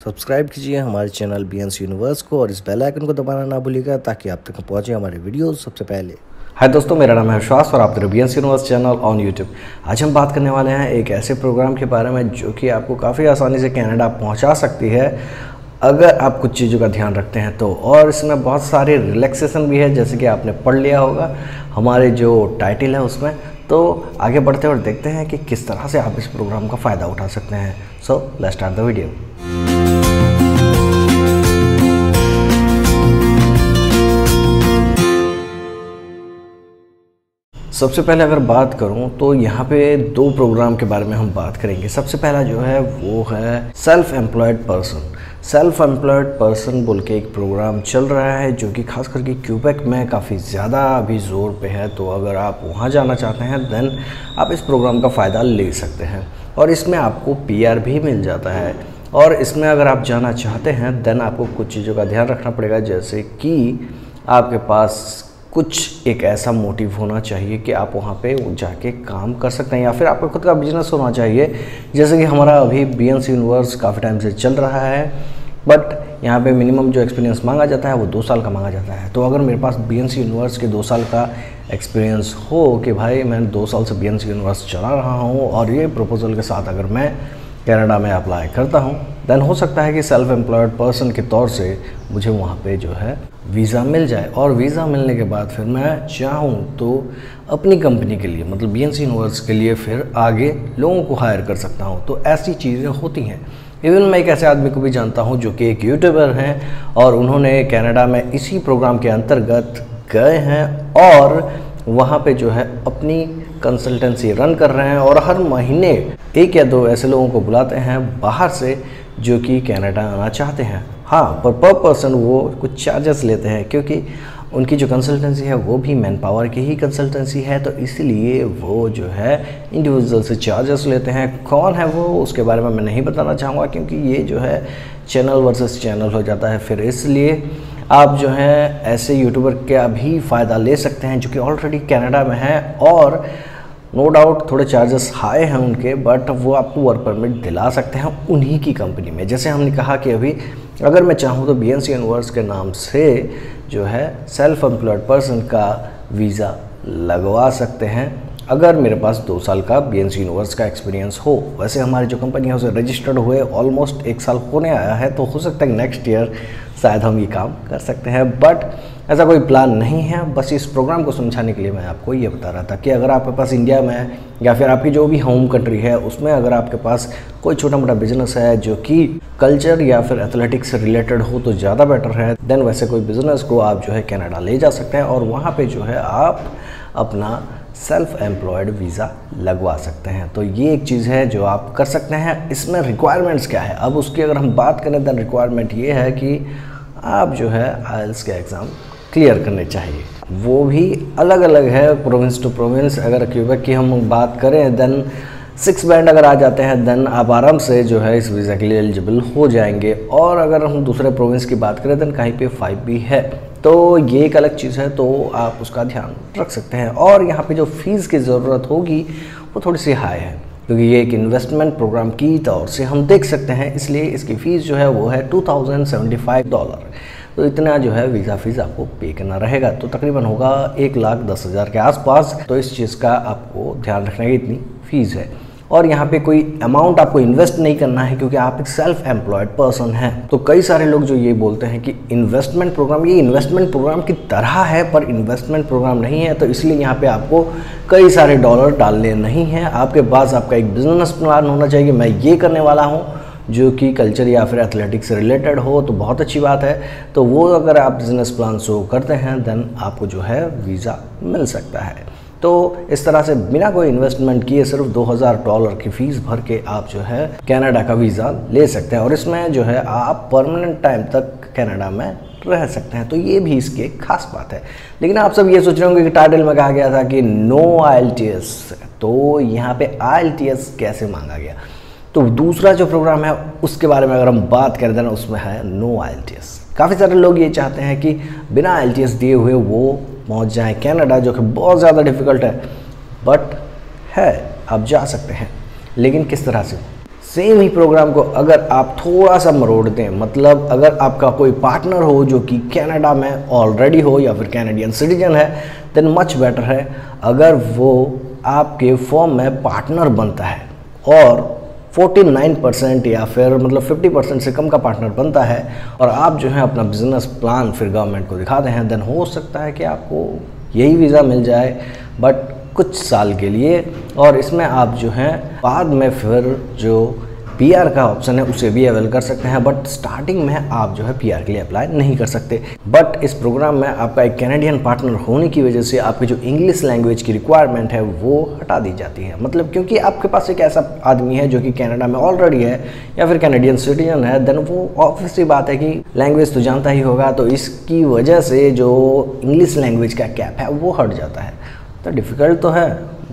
Subscribe कीजिए हमारे channel BNC universe को और इस बेल आइकन को दबाना ना भूलिएगा ताकि आप तक पहुंचे हमारे वीडियोस सबसे पहले। हाय दोस्तों, मेरा नाम है विश्वास और आप देख रहे हैं BNC universe channel on YouTube. आज हम बात करने वाले हैं एक ऐसे प्रोग्राम के बारे में जो कि आपको काफ़ी आसानी से कनाडा पहुंचा सकती है अगर आप कुछ चीज़ों का ध्यान रखते हैं तो। और इसमें बहुत सारे रिलैक्सेशन भी है, जैसे कि आपने पढ़ लिया होगा हमारे जो टाइटल है उसमें। तो आगे बढ़ते और देखते हैं कि किस तरह से आप इस प्रोग्राम का फ़ायदा उठा सकते हैं। So let's start the video. सबसे पहले अगर बात करूं तो यहाँ पे दो प्रोग्राम के बारे में हम बात करेंगे। सबसे पहला जो है वो है self employed person. Self employed person बोल के एक प्रोग्राम चल रहा है जो कि खास करके क्यूबेक में काफ़ी ज़्यादा अभी ज़ोर पे है। तो अगर आप वहाँ जाना चाहते हैं देन आप इस प्रोग्राम का फ़ायदा ले सकते हैं और इसमें आपको PR भी मिल जाता है। और इसमें अगर आप जाना चाहते हैं देन आपको कुछ चीज़ों का ध्यान रखना पड़ेगा, जैसे कि आपके पास कुछ एक ऐसा मोटिव होना चाहिए कि आप वहाँ पे जाके काम कर सकते हैं, या फिर आपका खुद का बिजनेस होना चाहिए। जैसे कि हमारा अभी BNC यूनिवर्स काफ़ी टाइम से चल रहा है, बट यहाँ पे मिनिमम जो एक्सपीरियंस मांगा जाता है वो 2 साल का मांगा जाता है। तो अगर मेरे पास BNC यूनिवर्स के 2 साल का एक्सपीरियंस हो कि भाई मैं 2 साल से BNC यूनिवर्स चला रहा हूँ और ये प्रपोजल के साथ अगर मैं कनाडा में अप्लाई करता हूँ देन हो सकता है कि सेल्फ एम्प्लॉयड पर्सन के तौर से मुझे वहाँ पे जो है वीज़ा मिल जाए। और वीज़ा मिलने के बाद फिर मैं चाहूँ तो अपनी कंपनी के लिए मतलब BNC यूनिवर्स के लिए फिर आगे लोगों को हायर कर सकता हूँ। तो ऐसी चीज़ें होती हैं। इवन मैं एक ऐसे आदमी को भी जानता हूँ जो कि एक यूट्यूबर हैं और उन्होंने कनाडा में इसी प्रोग्राम के अंतर्गत गए हैं और वहाँ पे जो है अपनी कंसल्टेंसी रन कर रहे हैं और हर महीने 1 या 2 ऐसे लोगों को बुलाते हैं बाहर से जो कि कनाडा आना चाहते हैं। हाँ, पर पर्सन वो कुछ चार्जेस लेते हैं क्योंकि उनकी जो कंसल्टेंसी है वो भी मैन पावर की ही कंसल्टेंसी है, तो इसलिए वो जो है इंडिविजुअल से चार्जेस लेते हैं। कौन है वो उसके बारे में मैं नहीं बताना चाहूँगा क्योंकि ये जो है चैनल वर्सेस चैनल हो जाता है फिर, इसलिए आप जो है ऐसे यूट्यूबर का भी फ़ायदा ले सकते हैं जो कि ऑलरेडी कनाडा में है और नो डाउट थोड़े चार्जेस हाई हैं उनके, बट वो आपको वर्क परमिट दिला सकते हैं उन्हीं की कंपनी में। जैसे हमने कहा कि अभी अगर मैं चाहूँ तो BNC यूनिवर्स के नाम से जो है सेल्फ एम्प्लॉयड पर्सन का वीज़ा लगवा सकते हैं अगर मेरे पास 2 साल का BNC यूनिवर्स का एक्सपीरियंस हो। वैसे हमारी जो कंपनी है उसे रजिस्टर्ड हुए ऑलमोस्ट 1 साल होने आया है, तो हो सकता है नेक्स्ट ईयर शायद हम ये काम कर सकते हैं, बट ऐसा कोई प्लान नहीं है। बस इस प्रोग्राम को समझाने के लिए मैं आपको ये बता रहा था कि अगर आपके पास इंडिया में या फिर आपकी जो भी होम कंट्री है उसमें अगर आपके पास कोई छोटा मोटा बिजनेस है जो कि कल्चर या फिर एथलेटिक्स से रिलेटेड हो तो ज़्यादा बेटर है। देन वैसे कोई बिजनेस को आप जो है कनाडा ले जा सकते हैं और वहाँ पे जो है आप अपना सेल्फ एम्प्लॉयड वीज़ा लगवा सकते हैं। तो ये एक चीज़ है जो आप कर सकते हैं। इसमें रिक्वायरमेंट्स क्या है, अब उसकी अगर हम बात करें तो रिक्वायरमेंट ये है कि आप जो है IELTS के एग्ज़ाम क्लियर करने चाहिए। वो भी अलग अलग है प्रोविंस टू प्रोविंस। अगर क्यूबेक की हम बात करें देन 6 बैंड अगर आ जाते हैं देन आप आराम से जो है इस वीज़ा के लिए एलिजिबल हो जाएंगे। और अगर हम दूसरे प्रोविंस की बात करें देन कहीं पे 5 भी है, तो ये एक अलग चीज़ है, तो आप उसका ध्यान रख सकते हैं। और यहाँ पे जो फ़ीस की ज़रूरत होगी वो थोड़ी सी हाई है क्योंकि ये एक इन्वेस्टमेंट प्रोग्राम की तौर से हम देख सकते हैं, इसलिए इसकी फ़ीस जो है वो है $2075। तो इतना जो है वीज़ा फ़ीस आपको पे करना रहेगा, तो तकरीबन होगा 1,10,000 के आसपास। तो इस चीज़ का आपको ध्यान रखना है कि इतनी फ़ीस है। और यहाँ पे कोई अमाउंट आपको इन्वेस्ट नहीं करना है क्योंकि आप एक सेल्फ एम्प्लॉयड पर्सन हैं। तो कई सारे लोग जो ये बोलते हैं कि इन्वेस्टमेंट प्रोग्राम, ये इन्वेस्टमेंट प्रोग्राम की तरह है पर इन्वेस्टमेंट प्रोग्राम नहीं है, तो इसलिए यहाँ पे आपको कई सारे डॉलर डालने नहीं हैं। आपके पास आपका एक बिजनेस प्लान होना चाहिए, मैं ये करने वाला हूँ जो कि कल्चर या फिर एथलेटिक्स से रिलेटेड हो तो बहुत अच्छी बात है। तो वो अगर आप बिज़नेस प्लान शो करते हैं देन आपको जो है वीज़ा मिल सकता है। तो इस तरह से बिना कोई इन्वेस्टमेंट किए सिर्फ $2000 की फ़ीस भर के आप जो है कनाडा का वीज़ा ले सकते हैं और इसमें जो है आप परमानेंट टाइम तक कनाडा में रह सकते हैं। तो ये भी इसकी एक खास बात है। लेकिन आप सब ये सोच रहे होंगे कि टाइटल में कहा गया था कि नो IELTS, तो यहाँ पे IELTS कैसे मांगा गया। तो दूसरा जो प्रोग्राम है उसके बारे में अगर हम बात करें देना उसमें है नो IELTS। काफ़ी सारे लोग ये चाहते हैं कि बिना IELTS दिए हुए वो पहुंच जाएं कनाडा, जो कि बहुत ज़्यादा डिफ़िकल्ट है, बट है आप जा सकते हैं। लेकिन किस तरह से? सेम ही प्रोग्राम को अगर आप थोड़ा सा मरोड़ दें, मतलब अगर आपका कोई पार्टनर हो जो कि कनाडा में ऑलरेडी हो या फिर कैनेडियन सिटीजन है, देन मच बेटर है अगर वो आपके फॉर्म में पार्टनर बनता है और 49% या फिर मतलब 50% से कम का पार्टनर बनता है और आप जो है अपना बिजनेस प्लान फिर गवर्नमेंट को दिखाते हैं, देन हो सकता है कि आपको यही वीज़ा मिल जाए, बट कुछ साल के लिए। और इसमें आप जो हैं बाद में फिर जो पीआर का ऑप्शन है उसे भी अवेल कर सकते हैं, बट स्टार्टिंग में आप जो है पीआर के लिए अप्लाई नहीं कर सकते। बट इस प्रोग्राम में आपका एक कैनेडियन पार्टनर होने की वजह से आपकी जो इंग्लिश लैंग्वेज की रिक्वायरमेंट है वो हटा दी जाती है। मतलब क्योंकि आपके पास एक ऐसा आदमी है जो कि कनाडा में ऑलरेडी है या फिर कैनेडियन सिटीजन है, देन वो ऑब्वियसली बात है कि लैंग्वेज तो जानता ही होगा, तो इसकी वजह से जो इंग्लिश लैंग्वेज का कैप है वो हट जाता है। तो डिफ़िकल्ट तो है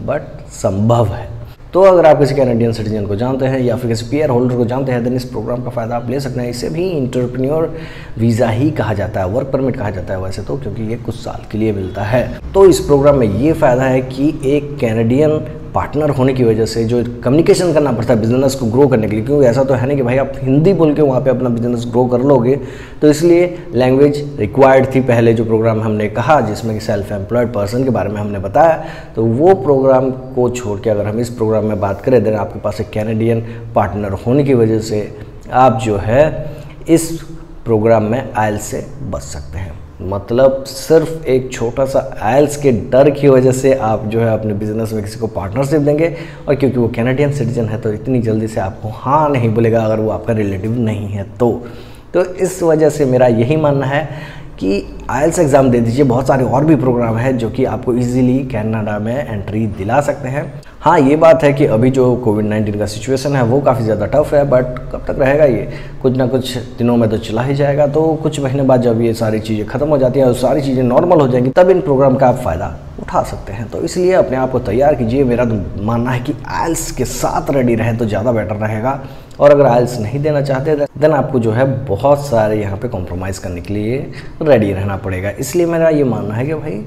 बट संभव है। तो अगर आप किसी कैनेडियन सिटीजन को जानते हैं या फिर किसी पीआर होल्डर को जानते हैं, देन इस प्रोग्राम का फ़ायदा आप ले सकते हैं। इसे भी एंटरप्रेन्योर वीज़ा ही कहा जाता है, वर्क परमिट कहा जाता है वैसे तो, क्योंकि ये कुछ साल के लिए मिलता है। तो इस प्रोग्राम में ये फ़ायदा है कि एक कैनेडियन पार्टनर होने की वजह से जो कम्युनिकेशन करना पड़ता है बिज़नेस को ग्रो करने के लिए, क्योंकि ऐसा तो है नहीं कि भाई आप हिंदी बोल के वहाँ पे अपना बिज़नेस ग्रो कर लोगे, तो इसलिए लैंग्वेज रिक्वायर्ड थी। पहले जो प्रोग्राम हमने कहा जिसमें कि सेल्फ एम्प्लॉयड पर्सन के बारे में हमने बताया, तो वो प्रोग्राम को छोड़ के अगर हम इस प्रोग्राम में बात करें, देन आपके पास एक कैनेडियन पार्टनर होने की वजह से आप जो है इस प्रोग्राम में आइल्स से बच सकते हैं। मतलब सिर्फ एक छोटा सा आइल्स के डर की वजह से आप जो है अपने बिजनेस में किसी को पार्टनरशिप देंगे, और क्योंकि वो कैनेडियन सिटीजन है तो इतनी जल्दी से आपको हाँ नहीं बोलेगा अगर वो आपका रिलेटिव नहीं है तो इस वजह से मेरा यही मानना है कि आइल्स एग्ज़ाम दे दीजिए। बहुत सारे और भी प्रोग्राम हैं जो कि आपको इजीली कनाडा में एंट्री दिला सकते हैं। हाँ, ये बात है कि अभी जो कोविड-19 का सिचुएशन है वो काफ़ी ज़्यादा टफ है, बट कब तक रहेगा ये, कुछ ना कुछ दिनों में तो चला ही जाएगा। तो कुछ महीने बाद जब ये सारी चीज़ें ख़त्म हो जाती हैं और सारी चीज़ें नॉर्मल हो जाएंगी, तब इन प्रोग्राम का आप फ़ायदा उठा सकते हैं। तो इसलिए अपने आप को तैयार कीजिए। मेरा तो मानना है कि आइल्स के साथ रेडी रहें तो ज़्यादा बेटर रहेगा, और अगर आइल्स नहीं देना चाहते देन आपको जो है बहुत सारे यहाँ पे कॉम्प्रोमाइज़ करने के लिए रेडी रहना पड़ेगा। इसलिए मेरा ये मानना है कि भाई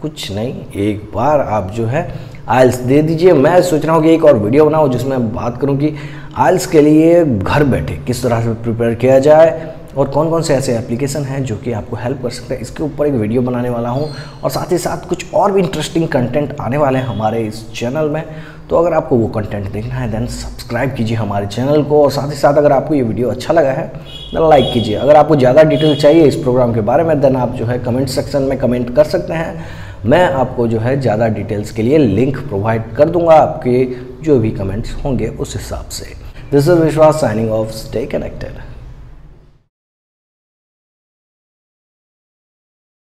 कुछ नहीं, एक बार आप जो है आइल्स दे दीजिए। मैं सोच रहा हूँ कि एक और वीडियो बनाऊँ जिसमें मैं बात करूँ कि आइल्स के लिए घर बैठे किस तरह से प्रिपेयर किया जाए और कौन कौन से ऐसे एप्लीकेशन हैं जो कि आपको हेल्प कर सकते हैं। इसके ऊपर एक वीडियो बनाने वाला हूँ, और साथ ही साथ कुछ और भी इंटरेस्टिंग कंटेंट आने वाले हैं हमारे इस चैनल में। तो अगर आपको वो कंटेंट देखना है देन सब्सक्राइब कीजिए हमारे चैनल को, और साथ ही साथ अगर आपको ये वीडियो अच्छा लगा है देन लाइक कीजिए। अगर आपको ज़्यादा डिटेल चाहिए इस प्रोग्राम के बारे में देन आप जो है कमेंट सेक्शन में कमेंट कर सकते हैं। मैं आपको जो है ज़्यादा डिटेल्स के लिए लिंक प्रोवाइड कर दूंगा, आपके जो भी कमेंट्स होंगे उस हिसाब से। दिस इज विश्वास साइनिंग ऑफ, स्टे कनेक्टेड।